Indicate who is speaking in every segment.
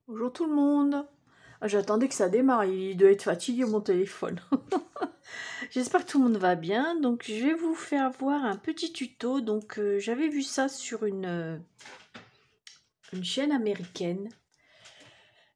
Speaker 1: Bonjour tout le monde. Ah, j'attendais que ça démarre, il doit être fatigué mon téléphone. J'espère que tout le monde va bien. Donc je vais vous faire voir un petit tuto. Donc j'avais vu ça sur une chaîne américaine.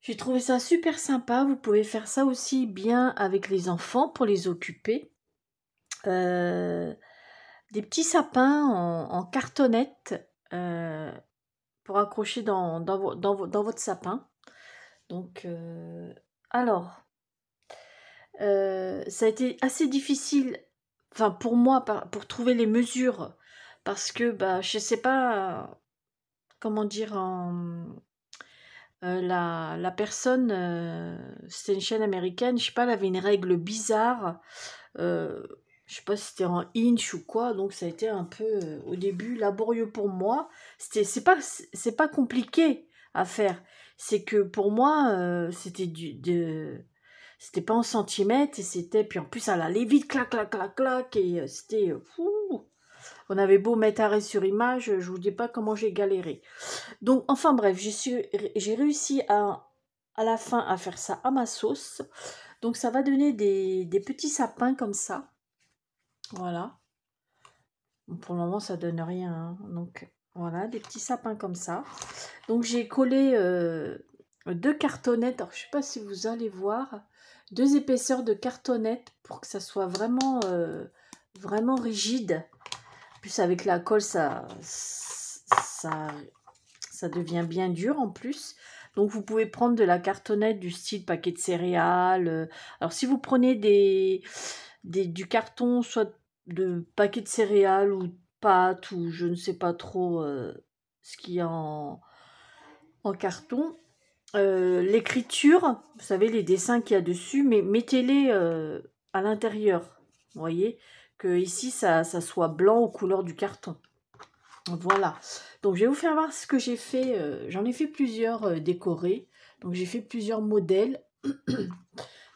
Speaker 1: J'ai trouvé ça super sympa. Vous pouvez faire ça aussi bien avec les enfants pour les occuper. Euh, des petits sapins en cartonnette pour accrocher dans votre sapin. Donc alors. Ça a été assez difficile, enfin pour moi, pour trouver les mesures, parce que bah, je sais pas comment dire, la personne, c'était une chaîne américaine, je sais pas, elle avait une règle bizarre, euh, je sais pas si c'était en inch ou quoi, donc ça a été un peu au début laborieux pour moi. C'est pas compliqué à faire, c'est que pour moi, c'était pas en centimètres et c'était puis en plus elle allait vite clac clac clac clac et c'était fou. On avait beau mettre arrêt sur image, je vous dis pas comment j'ai galéré. Donc enfin bref, j'ai réussi à la fin à faire ça à ma sauce. Donc ça va donner des petits sapins comme ça. Voilà. Bon, pour le moment ça donne rien, hein. Donc voilà, des petits sapins comme ça. Donc j'ai collé deux cartonnettes. Alors je sais pas si vous allez voir, deux épaisseurs de cartonnettes pour que ça soit vraiment rigide. En plus avec la colle ça devient bien dur en plus. Donc vous pouvez prendre de la cartonnette du style paquet de céréales. Alors si vous prenez du carton, soit de paquet de céréales ou de pâtes ou je ne sais pas trop ce qu'il y a en carton, l'écriture, vous savez les dessins qu'il y a dessus, mais mettez-les à l'intérieur. Vous voyez que ici ça soit blanc aux couleurs du carton. Voilà. Donc je vais vous faire voir ce que j'ai fait. J'en ai fait plusieurs décorés. Donc j'ai fait plusieurs modèles.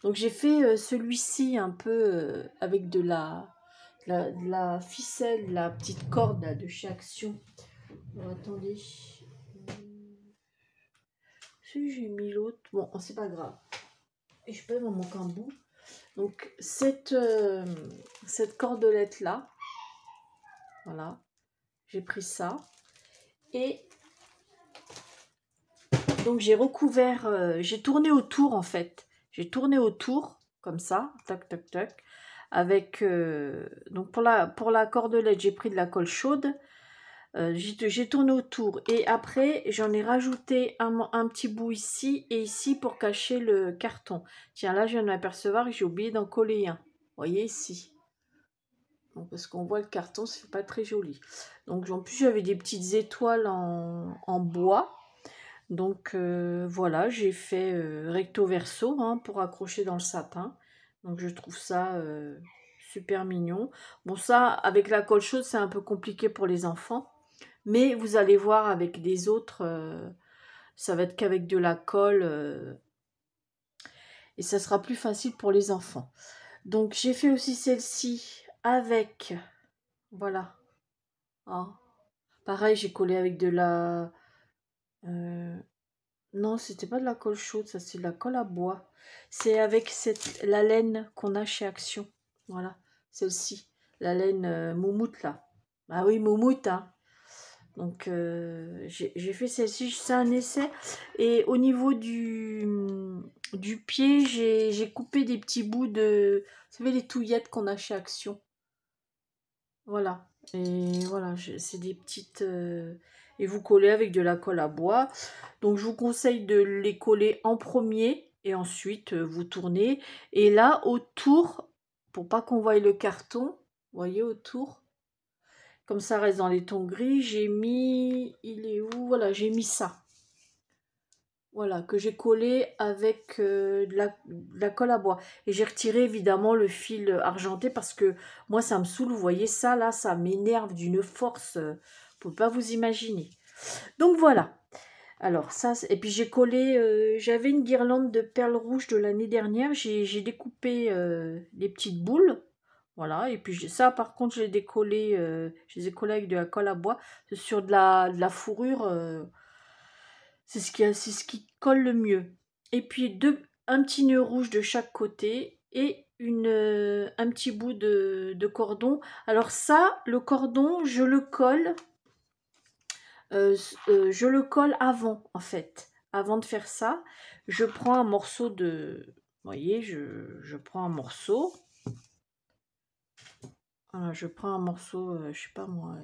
Speaker 1: Donc j'ai fait celui-ci un peu avec de la ficelle, la petite corde là, de chez Action. Alors, attendez. Si j'ai mis l'autre. Bon, c'est pas grave. Et je peux m'en manquer un bout. Donc cette cordelette là. Voilà. J'ai pris ça. Et donc j'ai recouvert, j'ai tourné autour en fait. J'ai tourné autour, comme ça, tac, tac, tac. Avec, donc pour la cordelette, j'ai pris de la colle chaude. J'ai tourné autour. Et après, j'en ai rajouté un petit bout ici et ici pour cacher le carton. Tiens, là, je viens de m'apercevoir que j'ai oublié d'en coller un. Vous voyez ici. Donc, parce qu'on voit le carton, c'est pas très joli. Donc en plus, j'avais des petites étoiles en bois. Donc voilà, j'ai fait recto verso hein, pour accrocher dans le sapin. Donc je trouve ça super mignon. Bon ça, avec la colle chaude, c'est un peu compliqué pour les enfants. Mais vous allez voir avec des autres, ça va être qu'avec de la colle. Et ça sera plus facile pour les enfants. Donc j'ai fait aussi celle-ci avec, voilà. Ah. Pareil, j'ai collé avec de la... euh, Non, c'était pas de la colle chaude, ça c'est de la colle à bois. C'est avec la laine qu'on a chez Action. Voilà, celle-ci. La laine moumoute là. Ah oui, moumoute, hein. Donc j'ai fait celle-ci, c'est un essai. Et au niveau du pied, j'ai coupé des petits bouts de... Vous savez, les touillettes qu'on a chez Action. Voilà. Et voilà, c'est des petites... et vous collez avec de la colle à bois. Donc je vous conseille de les coller en premier et ensuite vous tournez. Et là, autour, pour pas qu'on voie le carton, vous voyez autour, comme ça reste dans les tons gris, j'ai mis... Il est où? Voilà, j'ai mis ça. Voilà, que j'ai collé avec de la colle à bois. Et j'ai retiré évidemment le fil argenté parce que moi ça me saoule. Vous voyez ça là, ça m'énerve d'une force. Vous ne pouvez pas vous imaginer. Donc voilà. Alors ça, et puis j'ai collé, j'avais une guirlande de perles rouges de l'année dernière. J'ai découpé des petites boules. Voilà, et puis ça par contre je les ai collées avec de la colle à bois sur de la fourrure. C'est ce qui colle le mieux. Et puis un petit nœud rouge de chaque côté et un petit bout de cordon. Alors ça, le cordon, je le colle avant, en fait. Avant de faire ça, je prends un morceau de... Vous voyez, je prends un morceau. Voilà, je prends un morceau, je sais pas moi,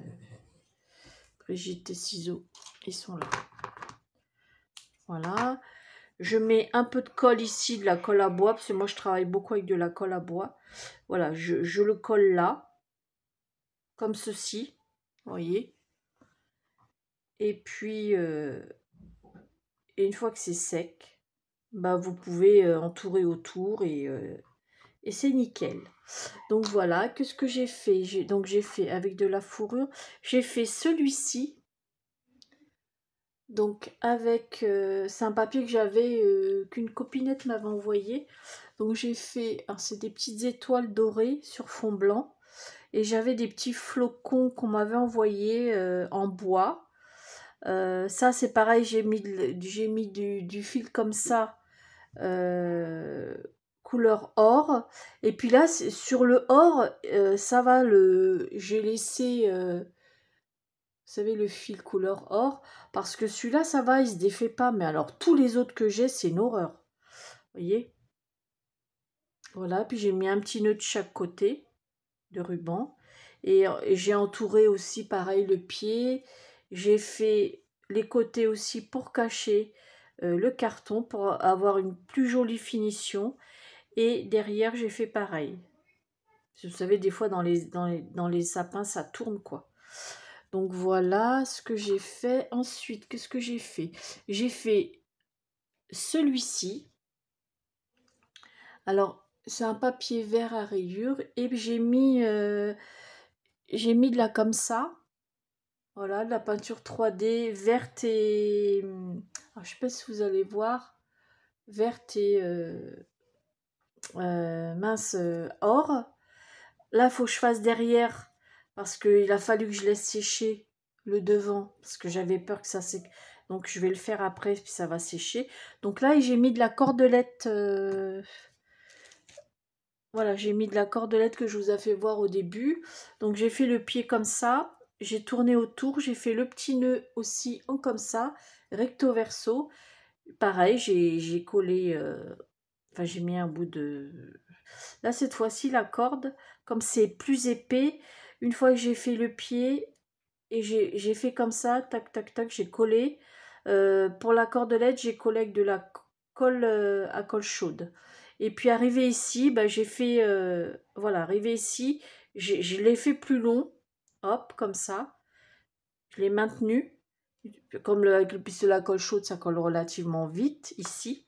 Speaker 1: Brigitte, tes ciseaux, ils sont là. Voilà. Je mets un peu de colle ici, de la colle à bois, parce que moi je travaille beaucoup avec de la colle à bois. Voilà, je le colle là, comme ceci, vous voyez. Et puis, et une fois que c'est sec, bah, vous pouvez entourer autour et c'est nickel. Donc voilà, qu'est-ce que j'ai fait? Donc j'ai fait avec de la fourrure, j'ai fait celui-ci. Donc avec, c'est un papier que j'avais, qu'une copinette m'avait envoyé. Donc j'ai fait, alors c'est des petites étoiles dorées sur fond blanc. Et j'avais des petits flocons qu'on m'avait envoyés en bois. Ça c'est pareil, j'ai mis du fil comme ça, couleur or. Et puis là, sur le or, ça va, j'ai laissé... vous savez, le fil couleur or, parce que celui-là, ça va, il se défait pas. Mais alors, tous les autres que j'ai, c'est une horreur. Vous voyez? Voilà, puis j'ai mis un petit nœud de chaque côté de ruban. Et j'ai entouré aussi, pareil, le pied. J'ai fait les côtés aussi pour cacher le carton, pour avoir une plus jolie finition. Et derrière, j'ai fait pareil. Vous savez, des fois, dans les sapins, ça tourne, quoi. Donc voilà ce que j'ai fait. Ensuite, qu'est-ce que j'ai fait? J'ai fait celui-ci. Alors, c'est un papier vert à rayures et j'ai mis de la comme ça. Voilà, de la peinture 3D verte et... alors, je sais pas si vous allez voir. Verte et mince or. Là, il faut que je fasse derrière parce qu'il a fallu que je laisse sécher le devant parce que j'avais peur que ça sèche. Donc, je vais le faire après puis ça va sécher. Donc là, j'ai mis de la cordelette. Voilà, j'ai mis de la cordelette que je vous ai fait voir au début. Donc, j'ai fait le pied comme ça. J'ai tourné autour. J'ai fait le petit nœud aussi en comme ça, recto verso. Pareil, j'ai collé... enfin, j'ai mis un bout de... Là, cette fois-ci, la corde, comme c'est plus épais, une fois que j'ai fait le pied, et j'ai fait comme ça, tac, tac, tac, j'ai collé. Pour la cordelette, j'ai collé avec de la colle à colle chaude. Et puis, arrivé ici, bah, j'ai fait... voilà, arrivé ici, je l'ai fait plus long. Hop, comme ça. Je l'ai maintenu. Comme avec le pistolet à colle chaude, ça colle relativement vite, ici.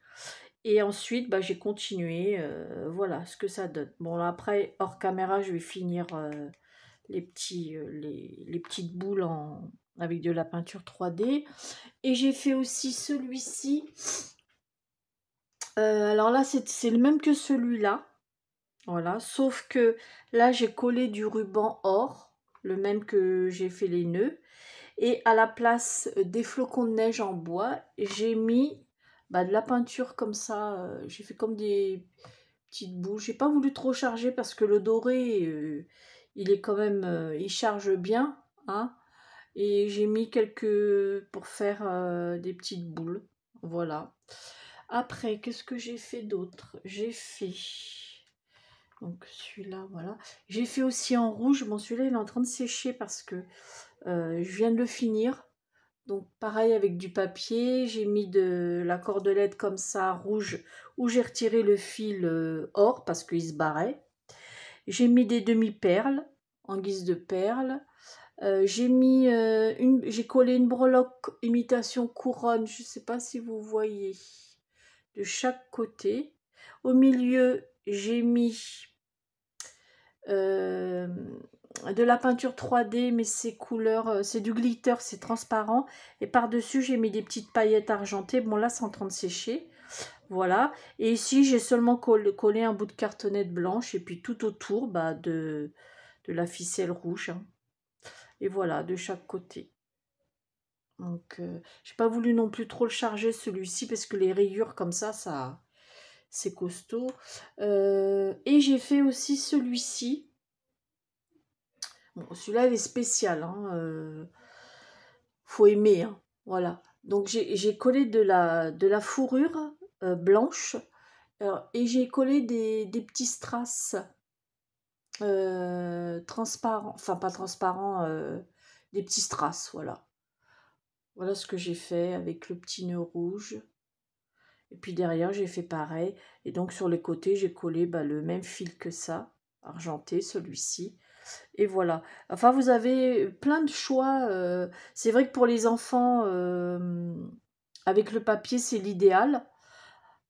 Speaker 1: Et ensuite, bah, j'ai continué, voilà ce que ça donne. Bon, là, après, hors caméra, je vais finir les petites boules avec de la peinture 3D. Et j'ai fait aussi celui-ci. Alors là, c'est le même que celui-là. Voilà, sauf que là, j'ai collé du ruban or, le même que j'ai fait les nœuds. Et à la place des flocons de neige en bois, j'ai mis de la peinture comme ça. J'ai fait comme des petites boules. J'ai pas voulu trop charger parce que le doré, il est quand même, il charge bien, hein. Et j'ai mis quelques pour faire des petites boules. Voilà. Après, qu'est-ce que j'ai fait d'autre? J'ai fait donc celui-là, voilà. J'ai fait aussi en rouge. Bon, celui-là, il est en train de sécher parce que je viens de le finir. Donc pareil avec du papier, j'ai mis de la cordelette comme ça, rouge, où j'ai retiré le fil or parce qu'il se barrait. J'ai mis des demi-perles en guise de perles. J'ai collé une breloque imitation couronne, je ne sais pas si vous voyez, de chaque côté. Au milieu, j'ai mis de la peinture 3D, mais c'est couleur, c'est du glitter, c'est transparent. Et par-dessus, j'ai mis des petites paillettes argentées. Bon, là, c'est en train de sécher. Voilà. Et ici, j'ai seulement collé un bout de cartonnette blanche. Et puis tout autour, de la ficelle rouge, hein. Et voilà, de chaque côté. Donc, j'ai pas voulu non plus trop le charger celui-ci parce que les rayures comme ça c'est costaud. Et j'ai fait aussi celui-ci. Bon, celui-là, il est spécial. Hein, faut aimer. Hein, voilà. Donc, j'ai collé de la fourrure blanche. Et j'ai collé des petits strass transparents. Enfin, pas transparents. Des petits strass, voilà. Voilà ce que j'ai fait avec le petit nœud rouge. Et puis derrière, j'ai fait pareil. Et donc, sur les côtés, j'ai collé le même fil que ça. Argenté, celui-ci. Et voilà. Enfin, vous avez plein de choix. C'est vrai que pour les enfants, avec le papier, c'est l'idéal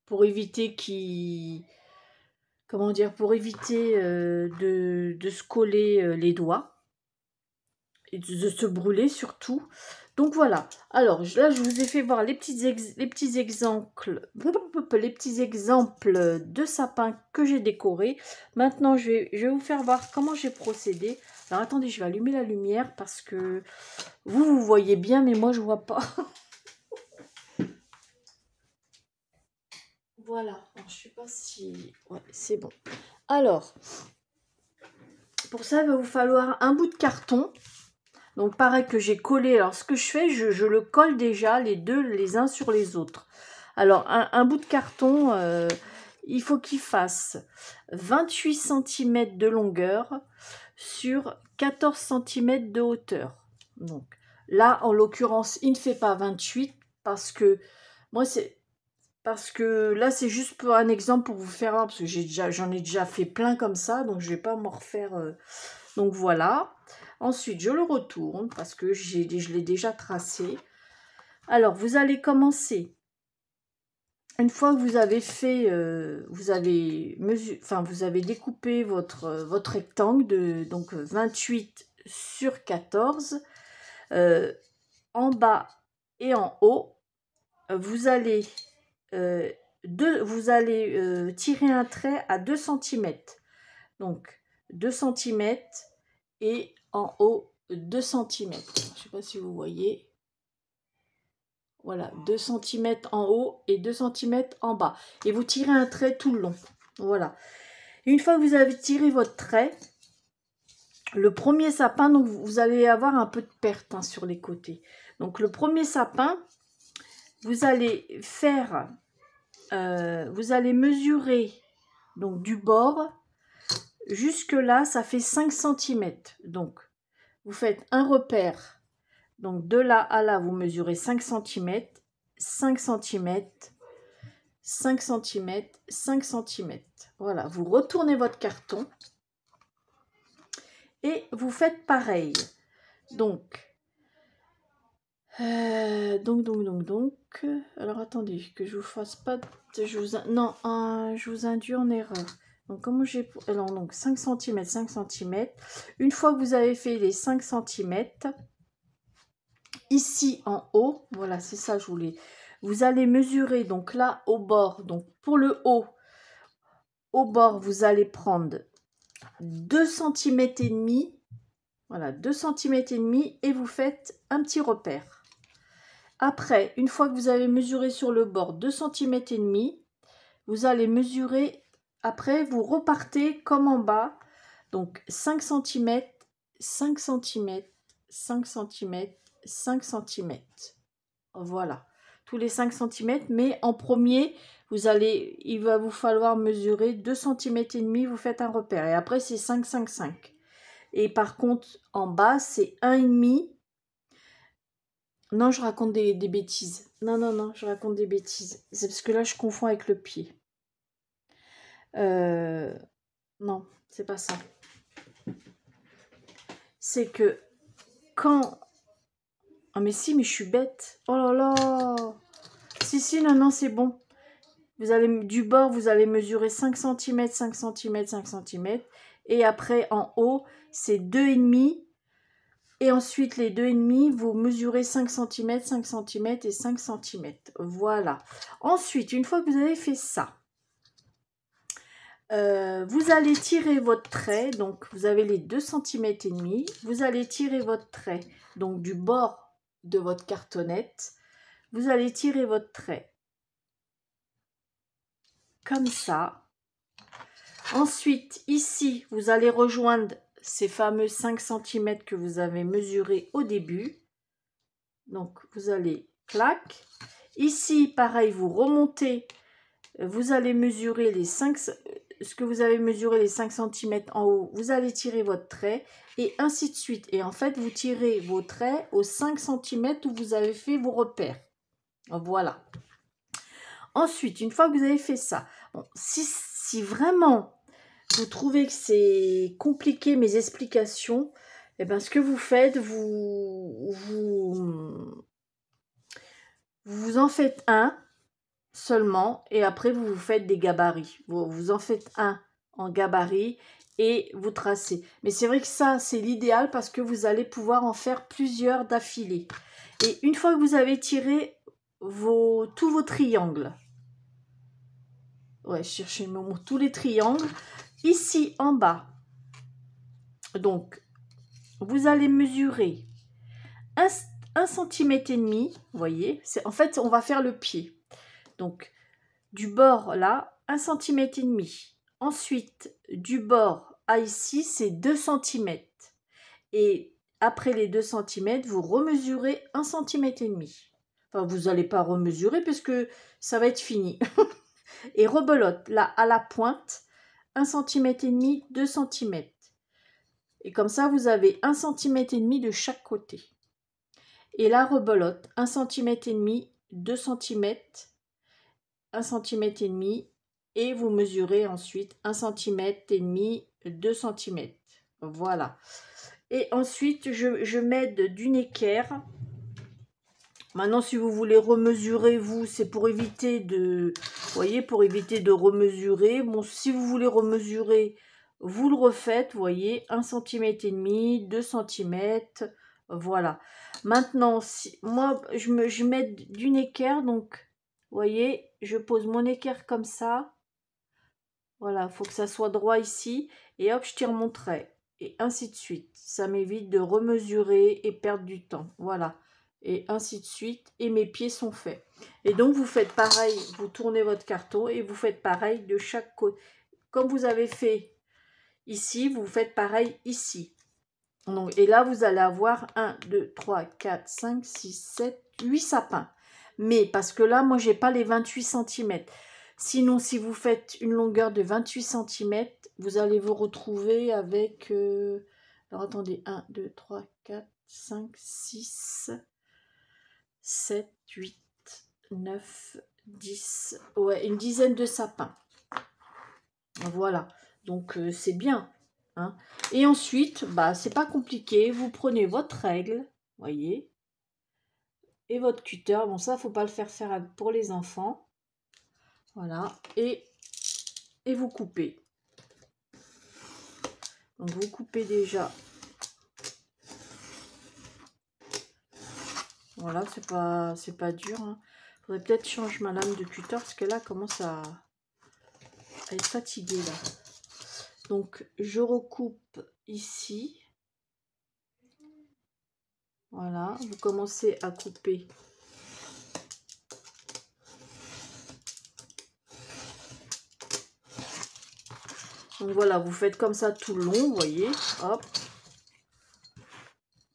Speaker 1: pour éviter qu'ils... Comment dire? Pour éviter de se coller les doigts et de se brûler surtout. Donc voilà. Alors là, je vous ai fait voir les petits exemples de sapins que j'ai décorés. Maintenant, je vais vous faire voir comment j'ai procédé. Alors attendez, je vais allumer la lumière parce que vous voyez bien, mais moi je vois pas. Voilà. Alors, je sais pas si... Ouais, c'est bon. Alors, pour ça, il va vous falloir un bout de carton. Donc pareil que j'ai collé. Alors ce que je fais, je le colle déjà les deux les uns sur les autres. Alors un bout de carton, il faut qu'il fasse 28 cm de longueur sur 14 cm de hauteur. Donc là, en l'occurrence, il ne fait pas 28 parce que moi c'est... Parce que là, c'est juste pour un exemple pour vous faire voir, parce que j'en ai déjà fait plein comme ça, donc je ne vais pas m'en refaire. Donc voilà. Ensuite, je le retourne parce que je l'ai déjà tracé. Alors, vous allez commencer. Une fois que vous avez fait, vous avez découpé votre rectangle de donc 28 sur 14, en bas et en haut, vous allez tirer un trait à 2 cm. Donc 2 cm et en haut 2 cm. Je ne sais pas si vous voyez. Voilà, 2 cm en haut et 2 cm en bas. Et vous tirez un trait tout le long. Voilà. Une fois que vous avez tiré votre trait, le premier sapin, donc vous allez avoir un peu de perte sur les côtés. Donc le premier sapin, vous allez faire, vous allez mesurer donc du bord jusque là, ça fait 5 cm. Donc vous faites un repère. Donc de là à là, vous mesurez 5 cm, 5 cm, 5 cm, 5 cm. Voilà, vous retournez votre carton et vous faites pareil. Donc, alors attendez, que je vous fasse pas... je vous induis en erreur. Donc, comment j'ai... Alors, donc 5 cm, 5 cm. Une fois que vous avez fait les 5 cm, ici en haut, voilà, c'est ça je voulais. Vous allez mesurer, donc là, au bord, donc pour le haut, au bord, vous allez prendre 2 cm et demi, voilà, 2 cm et demi, et vous faites un petit repère. Après, une fois que vous avez mesuré sur le bord 2 cm et demi, vous allez mesurer, après, vous repartez comme en bas, donc 5 cm, 5 cm, 5 cm, 5 cm. Voilà, tous les 5 cm, mais en premier, il va vous falloir mesurer 2 cm et demi, vous faites un repère. Et après, c'est 5, 5, 5. Et par contre, en bas, c'est 1,5. Non, je raconte des bêtises. Non, je raconte des bêtises. C'est parce que là, je confonds avec le pied. Non, c'est pas ça. C'est que quand... Ah mais si, mais je suis bête. Oh là là. Si, non, c'est bon. Vous allez du bord, vous allez mesurer 5 cm, 5 cm, 5 cm. Et après, en haut, c'est 2,5. Et ensuite, les 2,5, vous mesurez 5 cm, 5 cm et 5 cm. Voilà. Ensuite, une fois que vous avez fait ça, vous allez tirer votre trait. Donc, vous avez les 2 cm et demi. Vous allez tirer votre trait. Donc, du bord de votre cartonnette. Vous allez tirer votre trait comme ça. Ensuite, ici, vous allez rejoindre ces fameux 5 cm que vous avez mesurés au début. Donc, vous allez, clac. Ici, pareil, vous remontez. Vous allez mesurer les 5, ce que vous avez mesuré les 5 cm en haut. Vous allez tirer votre trait et ainsi de suite. Et en fait, vous tirez vos traits aux 5 cm où vous avez fait vos repères. Voilà. Ensuite, une fois que vous avez fait ça, bon, si vraiment vous trouvez que c'est compliqué mes explications, eh ben, ce que vous faites, vous en faites un seulement et après vous vous faites des gabarits. Vous en faites un en gabarit et vous tracez. Mais c'est vrai que ça, c'est l'idéal parce que vous allez pouvoir en faire plusieurs d'affilée. Et une fois que vous avez tiré tous vos triangles, ouais, je cherchais le mot, tous les triangles, ici en bas, donc vous allez mesurer 1,5 cm, vous voyez, en fait on va faire le pied. Donc du bord là, 1,5 cm. Ensuite, du bord à ici, c'est 2 cm. Et après les 2 cm, vous remesurez 1,5 cm. Enfin, vous n'allez pas remesurer puisque ça va être fini. Et rebelote, là, à la pointe, 1,5 cm, 2 cm. Et comme ça, vous avez 1,5 cm de chaque côté. Et la rebelote, 1,5 cm, 2 cm, 1 cm et demi, et vous mesurez ensuite 1 cm et demi, 2 cm. Voilà. Et ensuite, je m'aide d'une équerre. Maintenant, si vous voulez remesurer, vous, c'est pour éviter de, vous voyez, pour éviter de remesurer. Bon, si vous voulez remesurer, vous le refaites, vous voyez, 1 cm et demi, 2 cm, voilà. Maintenant, moi, je m'aide d'une équerre, donc, vous voyez, je pose mon équerre comme ça. Voilà, il faut que ça soit droit ici. Et hop, je tire mon trait. Et ainsi de suite. Ça m'évite de remesurer et perdre du temps. Voilà. Et ainsi de suite. Et mes pieds sont faits. Et donc, vous faites pareil. Vous tournez votre carton et vous faites pareil de chaque côté. Comme vous avez fait ici, vous faites pareil ici. Donc, et là, vous allez avoir 1, 2, 3, 4, 5, 6, 7, 8 sapins. Mais parce que là, moi, j'ai pas les 28 cm. Sinon, si vous faites une longueur de 28 cm, vous allez vous retrouver avec... alors, attendez, 1, 2, 3, 4, 5, 6, 7, 8, 9, 10... Ouais, une dizaine de sapins. Voilà. Donc, c'est bien. Hein. Et ensuite, bah, c'est pas compliqué. Vous prenez votre règle, voyez, et votre cutter. Bon, ça, faut pas le faire pour les enfants. Voilà. Et vous coupez. Donc, vous coupez déjà. Voilà, c'est pas dur. Hein. Faudrait peut-être changer ma lame de cutter parce que là, commence à être fatiguée là. Donc, je recoupe ici. Voilà, vous commencez à couper. Donc voilà, vous faites comme ça tout le long, vous voyez. Hop.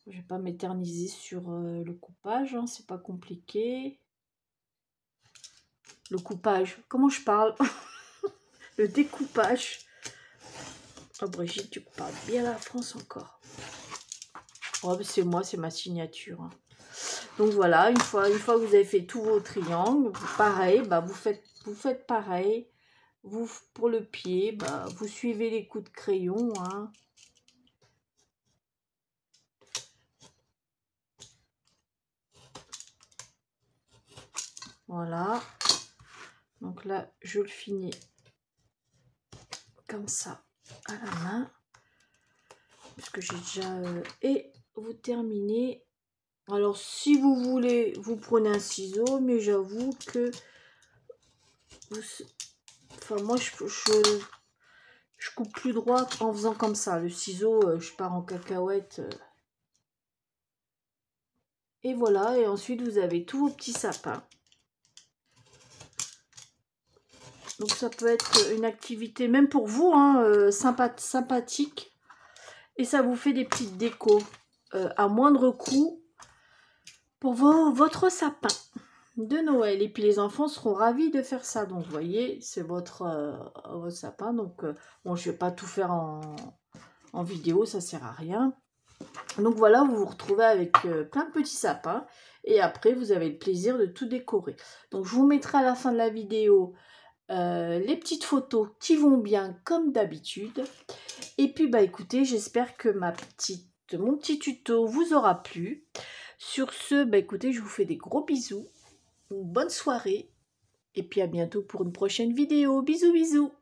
Speaker 1: Je vais pas m'éterniser sur le coupage, hein, c'est pas compliqué. Le coupage, comment je parle? Le découpage. Oh Brigitte, tu parles bien la France encore. Oh, c'est moi, c'est ma signature. Hein. Donc voilà, une fois que vous avez fait tous vos triangles, pareil, bah, vous faites pareil. Vous, pour le pied, bah, vous suivez les coups de crayon. Hein. Voilà. Donc là, je le finis comme ça à la main. Parce que j'ai déjà... et vous terminez. Alors, si vous voulez, vous prenez un ciseau. Mais j'avoue que... Enfin, moi, je coupe plus droit en faisant comme ça. Le ciseau, je pars en cacahuète. Et voilà, et ensuite vous avez tous vos petits sapins. Donc ça peut être une activité, même pour vous, hein, sympathique. Et ça vous fait des petites décos à moindre coût pour votre sapin de Noël. Et puis les enfants seront ravis de faire ça. Donc vous voyez, c'est votre sapin. Donc bon, je ne vais pas tout faire en vidéo, ça sert à rien. Donc voilà, vous vous retrouvez avec plein de petits sapins. Et après, vous avez le plaisir de tout décorer. Donc je vous mettrai à la fin de la vidéo les petites photos qui vont bien comme d'habitude. Et puis bah écoutez, j'espère que mon petit tuto vous aura plu. Sur ce, bah écoutez, je vous fais des gros bisous. Une bonne soirée. Et puis à bientôt pour une prochaine vidéo. Bisous bisous.